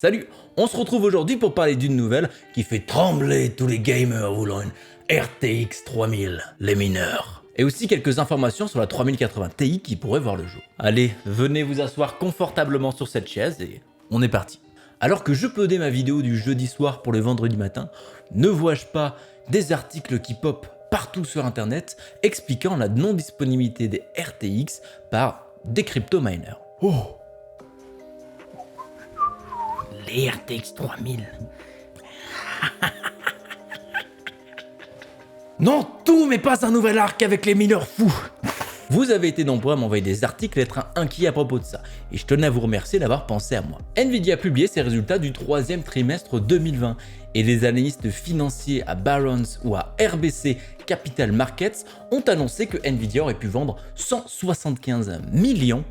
Salut, on se retrouve aujourd'hui pour parler d'une nouvelle qui fait trembler tous les gamers voulant une RTX 3000, les mineurs. Et aussi quelques informations sur la 3080 Ti qui pourrait voir le jour. Allez, venez vous asseoir confortablement sur cette chaise et on est parti. Alors que je podais ma vidéo du jeudi soir pour le vendredi matin, ne vois-je pas des articles qui popent partout sur internet expliquant la non-disponibilité des RTX par des crypto-miners. Oh! Les RTX 3000. Non, tout mais pas un nouvel arc avec les mineurs fous. Vous avez été nombreux à m'envoyer des articles et être inquiets à propos de ça, et je tenais à vous remercier d'avoir pensé à moi. Nvidia a publié ses résultats du troisième trimestre 2020, et les analystes financiers à Barron's ou à RBC Capital Markets ont annoncé que Nvidia aurait pu vendre 175 millions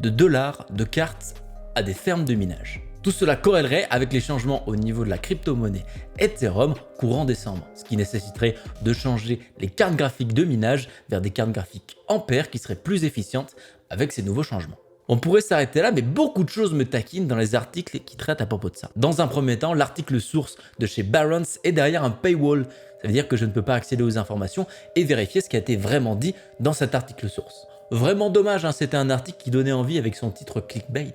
de dollars de cartes à des fermes de minage. Tout cela corrélerait avec les changements au niveau de la crypto-monnaie Ethereum courant décembre, ce qui nécessiterait de changer les cartes graphiques de minage vers des cartes graphiques Ampère qui seraient plus efficientes avec ces nouveaux changements. On pourrait s'arrêter là, mais beaucoup de choses me taquinent dans les articles qui traitent à propos de ça. Dans un premier temps, l'article source de chez Barron's est derrière un paywall. Ça veut dire que je ne peux pas accéder aux informations et vérifier ce qui a été vraiment dit dans cet article source. Vraiment dommage, c'était un article qui donnait envie avec son titre clickbait.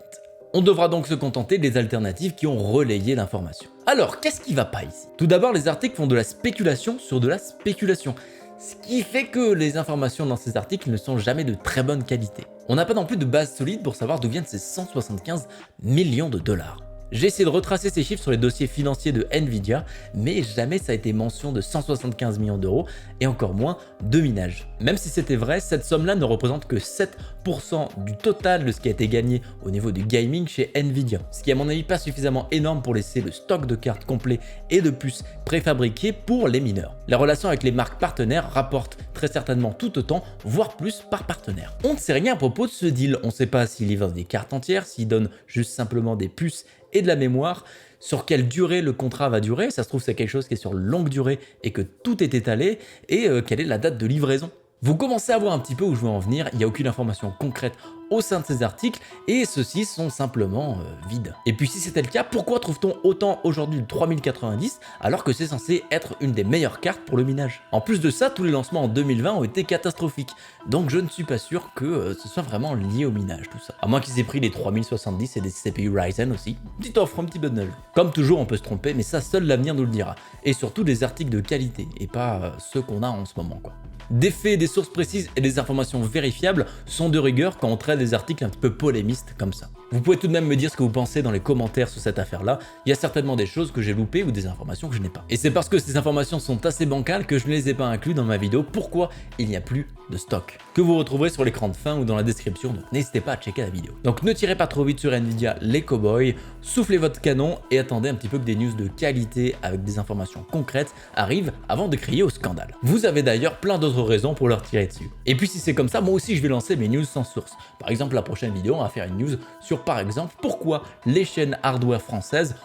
On devra donc se contenter des alternatives qui ont relayé l'information. Alors, qu'est-ce qui va pas ici? Tout d'abord, les articles font de la spéculation sur de la spéculation, ce qui fait que les informations dans ces articles ne sont jamais de très bonne qualité. On n'a pas non plus de base solide pour savoir d'où viennent ces 175 millions de dollars. J'ai essayé de retracer ces chiffres sur les dossiers financiers de Nvidia, mais jamais ça a été mention de 175 millions d'euros et encore moins de minage. Même si c'était vrai, cette somme-là ne représente que 7% du total de ce qui a été gagné au niveau du gaming chez Nvidia, ce qui est à mon avis pas suffisamment énorme pour laisser le stock de cartes complet et de puces préfabriquées pour les mineurs. La relation avec les marques partenaires rapporte très certainement tout autant, voire plus par partenaire. On ne sait rien à propos de ce deal, on ne sait pas s'ils livrent des cartes entières, s'ils donnent juste simplement des puces et de la mémoire, sur quelle durée le contrat va durer, ça se trouve c'est quelque chose qui est sur longue durée et que tout est étalé, et quelle est la date de livraison. Vous commencez à voir un petit peu où je veux en venir, il n'y a aucune information concrète au sein de ces articles et ceux-ci sont simplement vides. Et puis si c'était le cas, pourquoi trouve-t-on autant aujourd'hui le 3090 alors que c'est censé être une des meilleures cartes pour le minage? En plus de ça, tous les lancements en 2020 ont été catastrophiques, donc je ne suis pas sûr que ce soit vraiment lié au minage tout ça. À moins qu'ils aient pris les 3070 et des CPU Ryzen aussi. Petite offre, un petit bundle. Comme toujours on peut se tromper, mais ça seul l'avenir nous le dira. Et surtout des articles de qualité et pas ceux qu'on a en ce moment quoi. Des faits, des sources précises et des informations vérifiables sont de rigueur quand on traite des articles un petit peu polémistes comme ça. Vous pouvez tout de même me dire ce que vous pensez dans les commentaires sur cette affaire-là, il y a certainement des choses que j'ai loupées ou des informations que je n'ai pas. Et c'est parce que ces informations sont assez bancales que je ne les ai pas inclus dans ma vidéo pourquoi il n'y a plus de stock, que vous retrouverez sur l'écran de fin ou dans la description, donc n'hésitez pas à checker la vidéo. Donc ne tirez pas trop vite sur Nvidia les cowboys, soufflez votre canon et attendez un petit peu que des news de qualité avec des informations concrètes arrivent avant de crier au scandale. Vous avez d'ailleurs plein d'autres raisons pour leur tirer dessus. Et puis si c'est comme ça, moi aussi je vais lancer mes news sans source. Par exemple la prochaine vidéo on va faire une news sur par exemple pourquoi les chaînes hardware françaises.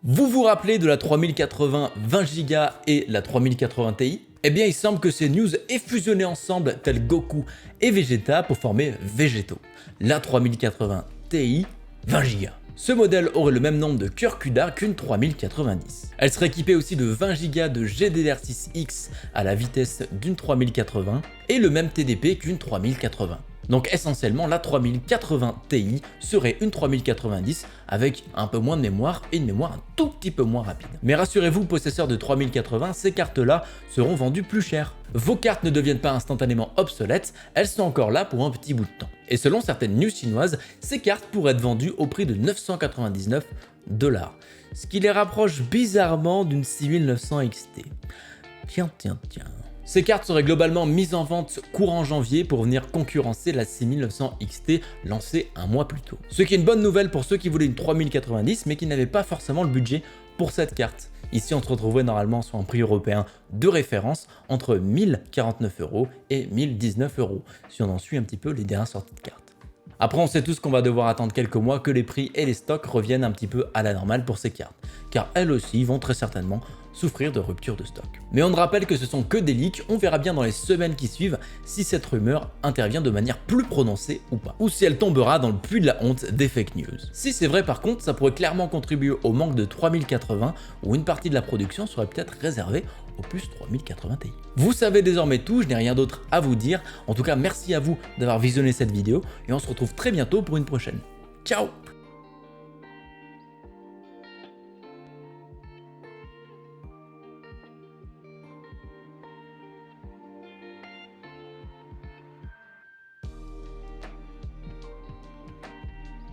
Vous vous rappelez de la 3080 20Go et la 3080 Ti? Eh bien il semble que ces news aient fusionné ensemble tel Goku et Vegeta pour former Végéto, la 3080 Ti 20Go. Ce modèle aurait le même nombre de cœurs CUDA qu'une 3090. Elle serait équipée aussi de 20 Go de GDDR6X à la vitesse d'une 3080 et le même TDP qu'une 3080. Donc essentiellement la 3080 Ti serait une 3090 avec un peu moins de mémoire et une mémoire un tout petit peu moins rapide. Mais rassurez-vous possesseurs de 3080, ces cartes-là seront vendues plus cher. Vos cartes ne deviennent pas instantanément obsolètes, elles sont encore là pour un petit bout de temps. Et selon certaines news chinoises, ces cartes pourraient être vendues au prix de 999 $, ce qui les rapproche bizarrement d'une 6900 XT. Tiens. Ces cartes seraient globalement mises en vente courant janvier pour venir concurrencer la 6900 XT lancée un mois plus tôt. Ce qui est une bonne nouvelle pour ceux qui voulaient une 3090 mais qui n'avaient pas forcément le budget pour cette carte. Ici on se retrouverait normalement sur un prix européen de référence entre 1049 € et 1019 €, si on en suit un petit peu les dernières sorties de cartes. Après on sait tous qu'on va devoir attendre quelques mois que les prix et les stocks reviennent un petit peu à la normale pour ces cartes, car elles aussi vont très certainement souffrir de rupture de stock. Mais on ne rappelle que ce sont que des leaks, on verra bien dans les semaines qui suivent si cette rumeur intervient de manière plus prononcée ou pas, ou si elle tombera dans le puits de la honte des fake news. Si c'est vrai par contre, ça pourrait clairement contribuer au manque de 3080 où une partie de la production serait peut-être réservée au plus 3080 Ti. Vous savez désormais tout, je n'ai rien d'autre à vous dire. En tout cas, merci à vous d'avoir visionné cette vidéo et on se retrouve très bientôt pour une prochaine. Ciao!